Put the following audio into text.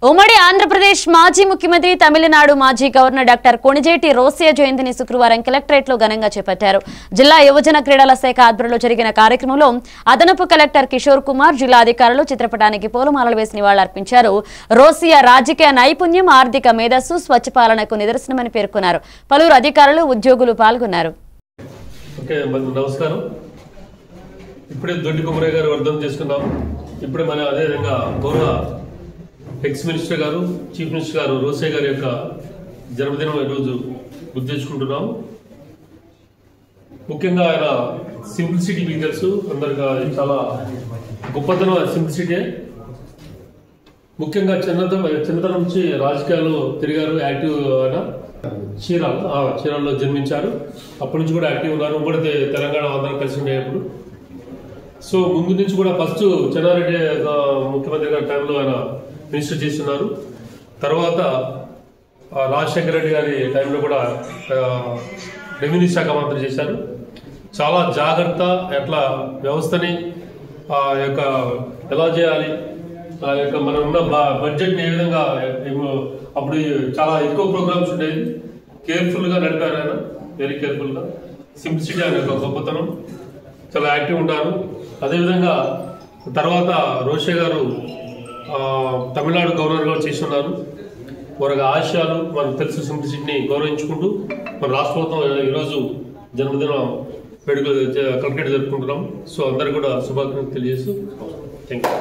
ఉమ్మడి ఆంధ్రప్రదేశ్ మాజీ ముఖ్యమంత్రి తమిళనాడు మాజీ గవర్నర్ డాక్టర్ కొణిజేటి రోసయ్య జయంతిని శుక్రవారం కలెక్టరేట్ లో ఘనంగా చేపట్టారు. జిల్లా యువజన క్రీడల శాఖ ఆధ్వర్యంలో జరిగిన కార్యక్రమంలో అదనపు కలెక్టర్ కిషోర్ కుమార్, జిల్లా అధికారులు చిత్రపటానికి పూలమాలలు వేసి నివాళులర్పించారు. రోసయ్య రాజకీయ నైపుణ్యం, ఆర్థిక మేధస్సు, స్వచ్ఛ పాలనకు నిదర్శనమని పేర్కొన్నారు. పలువురు అధికారులు, ఉద్యోగులు పాల్గొన్నారు. ఇప్పుడే దొడ్డి కుమరయ్య గారు వర్ధం చేసుకున్నాం. ఇప్పుడే మన అదేవిధంగా గౌరవ ఎక్స్ మినిస్టర్ గారు, చీఫ్ మినిస్టర్ గారు రోసయ్య గారి యొక్క జన్మదినం ఈరోజు గుర్తు తెచ్చుకుంటున్నాం. ముఖ్యంగా ఆయన సింప్లిసిటీ మీకు తెలుసు, అందరిగా చాలా గొప్పతనం సింప్లిసిటీ. ముఖ్యంగా చిన్నతనం నుంచి రాజకీయాల్లో తిరిగారు, యాక్టివ్ అయినా చీరాల్లో జన్మించారు. అప్పటి నుంచి కూడా యాక్టివ్ ఉన్నారు. ఉమ్మడి తెలంగాణ అందరం కలిసి ఉండేటప్పుడు. సో ముందు నుంచి కూడా ఫస్ట్ చెన్నారెడ్డి ముఖ్యమంత్రి గారి టైంలో ఆయన మినిస్టర్ చేస్తున్నారు. తర్వాత రాజశేఖర రెడ్డి గారి టైంలో కూడా రెవెన్యూ శాఖ మంత్రి చేశారు. చాలా జాగ్రత్త, ఎట్లా వ్యవస్థని యొక్క ఎలా చేయాలి, ఆ యొక్క మనం ఉన్న బడ్జెట్ని ఏ విధంగా, అప్పుడు చాలా ఎక్కువ ప్రోగ్రామ్స్ ఉండేది, కేర్ఫుల్గా నడిపారు ఆయన, వెరీ కేర్ఫుల్గా. సింప్లిసిటీ ఆయన యొక్క గొప్పతనం, చాలా యాక్టివ్ ఉంటారు. అదేవిధంగా తర్వాత రోసయ్య గారు తమిళనాడు గవర్నర్ గా చేస్తున్నారు. వారి ఆశయాలు మనకు తెలుసు, సింప్లిసిటీని గౌరవించుకుంటూ మన రాష్ట్ర ప్రభుత్వం ఈరోజు జన్మదినం వేడుకలు కలెక్టరేట్ జరుపుకుంటున్నాం. సో అందరికి కూడా శుభాకాంక్షలు తెలియజేస్తూ థ్యాంక్ యూ.